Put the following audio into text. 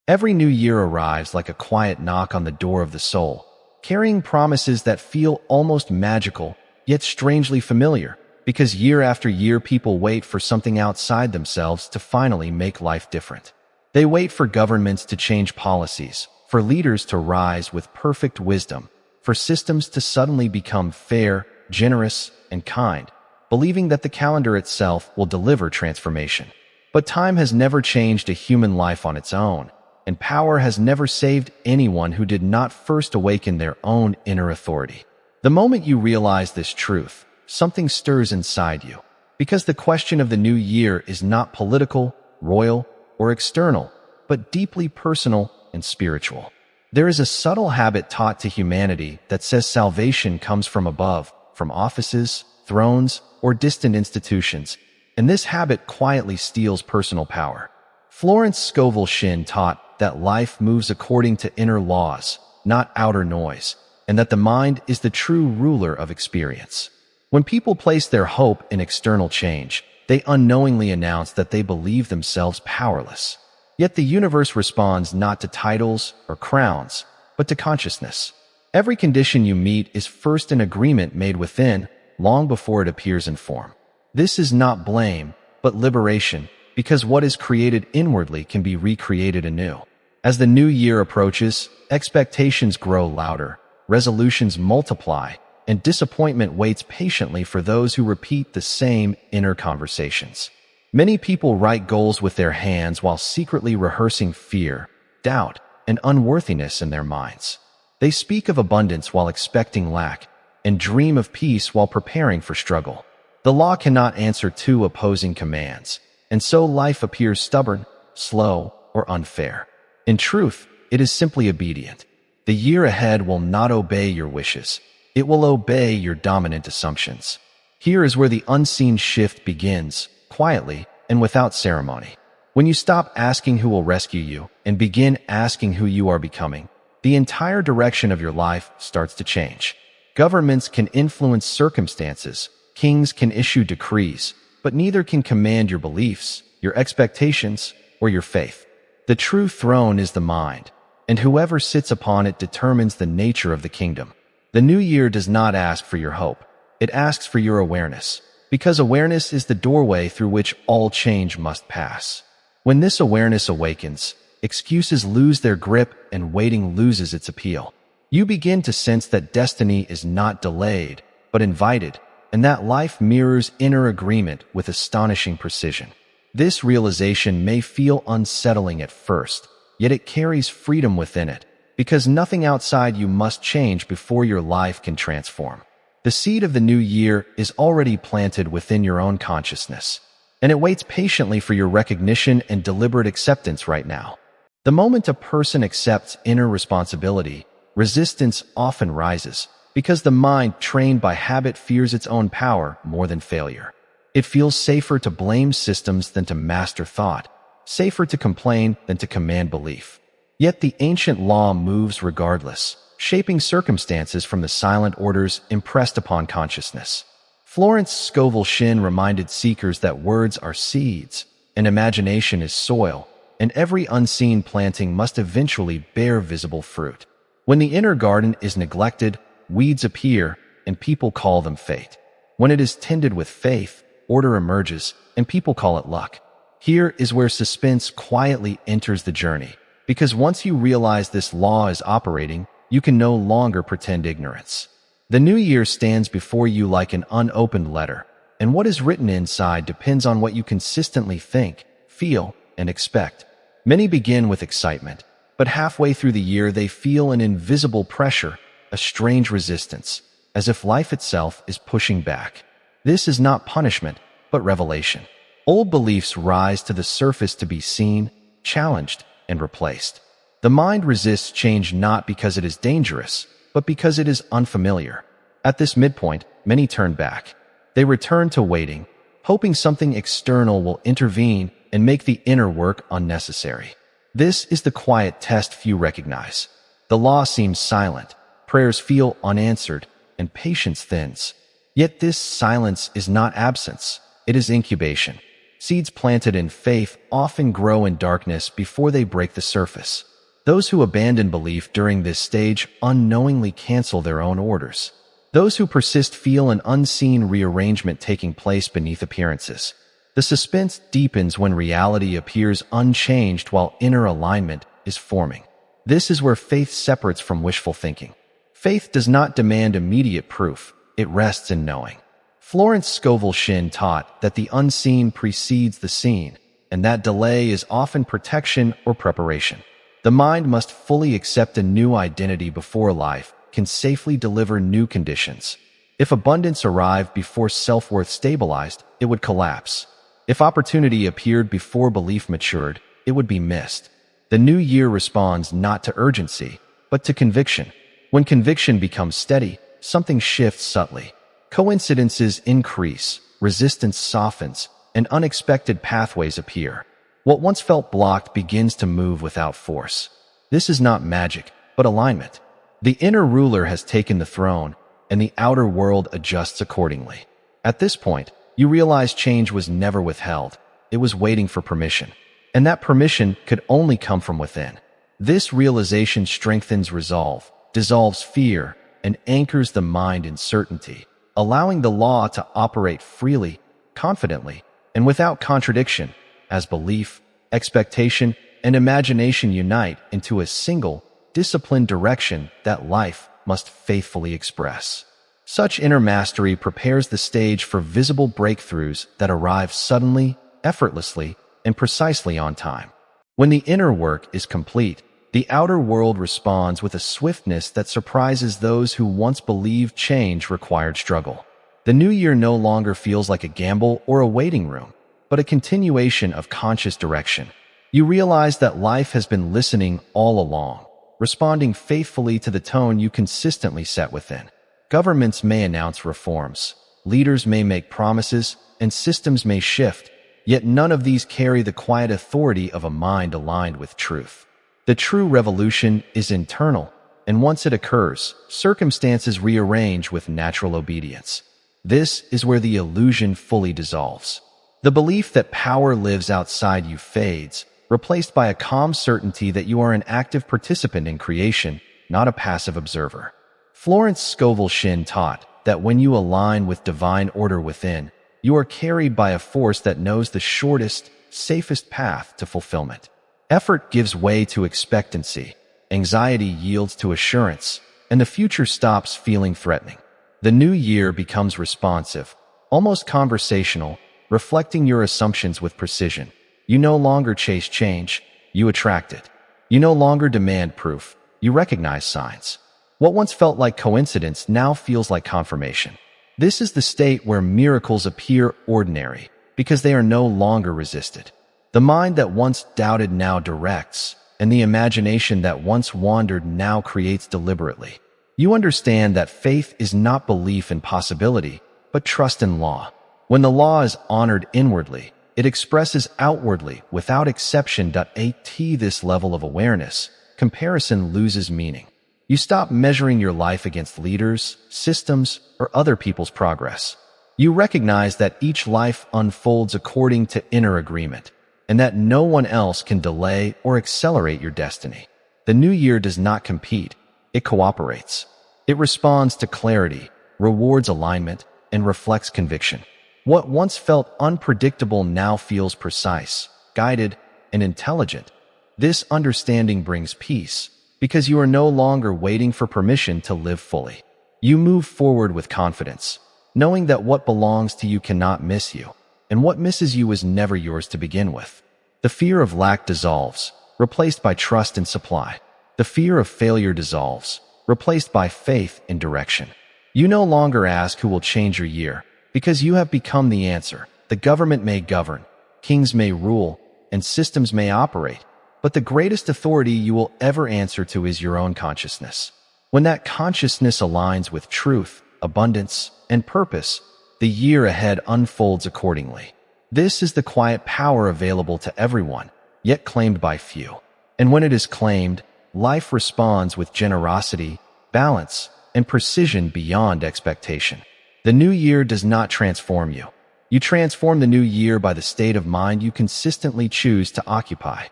Every new year arrives like a quiet knock on the door of the soul, carrying promises that feel almost magical, yet strangely familiar, because year after year people wait for something outside themselves to finally make life different. They wait for governments to change policies, for leaders to rise with perfect wisdom, for systems to suddenly become fair, generous, and kind, believing that the calendar itself will deliver transformation. But time has never changed a human life on its own, and power has never saved anyone who did not first awaken their own inner authority. The moment you realize this truth, something stirs inside you, because the question of the new year is not political, royal, or external, but deeply personal and spiritual. There is a subtle habit taught to humanity that says salvation comes from above, from offices, thrones, or distant institutions, and this habit quietly steals personal power. Florence Scovel taught that life moves according to inner laws, not outer noise, and that the mind is the true ruler of experience. When people place their hope in external change, they unknowingly announce that they believe themselves powerless. Yet the universe responds not to titles or crowns, but to consciousness. Every condition you meet is first an agreement made within, long before it appears in form. This is not blame, but liberation, because what is created inwardly can be recreated anew. As the new year approaches, expectations grow louder, resolutions multiply, and disappointment waits patiently for those who repeat the same inner conversations. Many people write goals with their hands while secretly rehearsing fear, doubt, and unworthiness in their minds. They speak of abundance while expecting lack, and dream of peace while preparing for struggle. The law cannot answer two opposing commands, and so life appears stubborn, slow, or unfair. In truth, it is simply obedient. The year ahead will not obey your wishes. It will obey your dominant assumptions. Here is where the unseen shift begins, quietly and without ceremony. When you stop asking who will rescue you and begin asking who you are becoming, the entire direction of your life starts to change. Governments can influence circumstances, kings can issue decrees, but neither can command your beliefs, your expectations, or your faith. The true throne is the mind, and whoever sits upon it determines the nature of the kingdom. The new year does not ask for your hope. It asks for your awareness, because awareness is the doorway through which all change must pass. When this awareness awakens, excuses lose their grip and waiting loses its appeal. You begin to sense that destiny is not delayed, but invited, and that life mirrors inner agreement with astonishing precision. This realization may feel unsettling at first, yet it carries freedom within it, because nothing outside you must change before your life can transform. The seed of the new year is already planted within your own consciousness, and it waits patiently for your recognition and deliberate acceptance right now. The moment a person accepts inner responsibility, resistance often rises, because the mind trained by habit fears its own power more than failure. It feels safer to blame systems than to master thought, safer to complain than to command belief. Yet the ancient law moves regardless, shaping circumstances from the silent orders impressed upon consciousness. Florence Scovel reminded seekers that words are seeds, and imagination is soil, and every unseen planting must eventually bear visible fruit. When the inner garden is neglected, weeds appear, and people call them fate. When it is tended with faith, order emerges, and people call it luck. Here is where suspense quietly enters the journey, because once you realize this law is operating, you can no longer pretend ignorance. The new year stands before you like an unopened letter, and what is written inside depends on what you consistently think, feel, and expect. Many begin with excitement, but halfway through the year they feel an invisible pressure, a strange resistance, as if life itself is pushing back. This is not punishment, but revelation. Old beliefs rise to the surface to be seen, challenged, and replaced. The mind resists change not because it is dangerous, but because it is unfamiliar. At this midpoint, many turn back. They return to waiting, hoping something external will intervene and make the inner work unnecessary. This is the quiet test few recognize. The law seems silent, prayers feel unanswered, and patience thins. Yet this silence is not absence, it is incubation. Seeds planted in faith often grow in darkness before they break the surface. Those who abandon belief during this stage unknowingly cancel their own orders. Those who persist feel an unseen rearrangement taking place beneath appearances. The suspense deepens when reality appears unchanged while inner alignment is forming. This is where faith separates from wishful thinking. Faith does not demand immediate proof, it rests in knowing. Florence Scovel taught that the unseen precedes the seen, and that delay is often protection or preparation. The mind must fully accept a new identity before life can safely deliver new conditions. If abundance arrived before self-worth stabilized, it would collapse. If opportunity appeared before belief matured, it would be missed. The new year responds not to urgency, but to conviction. When conviction becomes steady, something shifts subtly. Coincidences increase, resistance softens, and unexpected pathways appear. What once felt blocked begins to move without force. This is not magic, but alignment. The inner ruler has taken the throne, and the outer world adjusts accordingly. At this point, you realize change was never withheld. It was waiting for permission. And that permission could only come from within. This realization strengthens resolve, dissolves fear, and anchors the mind in certainty, allowing the law to operate freely, confidently, and without contradiction, as belief, expectation, and imagination unite into a single, disciplined direction that life must faithfully express. Such inner mastery prepares the stage for visible breakthroughs that arrive suddenly, effortlessly, and precisely on time. When the inner work is complete, the outer world responds with a swiftness that surprises those who once believed change required struggle. The new year no longer feels like a gamble or a waiting room, but a continuation of conscious direction. You realize that life has been listening all along, responding faithfully to the tone you consistently set within. Governments may announce reforms, leaders may make promises, and systems may shift, yet none of these carry the quiet authority of a mind aligned with truth. The true revolution is internal, and once it occurs, circumstances rearrange with natural obedience. This is where the illusion fully dissolves. The belief that power lives outside you fades, replaced by a calm certainty that you are an active participant in creation, not a passive observer. Florence Scovel taught that when you align with divine order within, you are carried by a force that knows the shortest, safest path to fulfillment. Effort gives way to expectancy, anxiety yields to assurance, and the future stops feeling threatening. The new year becomes responsive, almost conversational, reflecting your assumptions with precision. You no longer chase change, you attract it. You no longer demand proof, you recognize signs. What once felt like coincidence now feels like confirmation. This is the state where miracles appear ordinary, because they are no longer resisted. The mind that once doubted now directs, and the imagination that once wandered now creates deliberately. You understand that faith is not belief in possibility, but trust in law. When the law is honored inwardly, it expresses outwardly without exception. At this level of awareness, comparison loses meaning. You stop measuring your life against leaders, systems, or other people's progress. You recognize that each life unfolds according to inner agreement, and that no one else can delay or accelerate your destiny. The new year does not compete, it cooperates. It responds to clarity, rewards alignment, and reflects conviction. What once felt unpredictable now feels precise, guided, and intelligent. This understanding brings peace, because you are no longer waiting for permission to live fully. You move forward with confidence, knowing that what belongs to you cannot miss you, and what misses you was never yours to begin with. The fear of lack dissolves, replaced by trust and supply. The fear of failure dissolves, replaced by faith in direction. You no longer ask who will change your year, because you have become the answer. The government may govern, kings may rule, and systems may operate, but the greatest authority you will ever answer to is your own consciousness. When that consciousness aligns with truth, abundance, and purpose, the year ahead unfolds accordingly. This is the quiet power available to everyone, yet claimed by few. And when it is claimed, life responds with generosity, balance, and precision beyond expectation. The new year does not transform you. You transform the new year by the state of mind you consistently choose to occupy.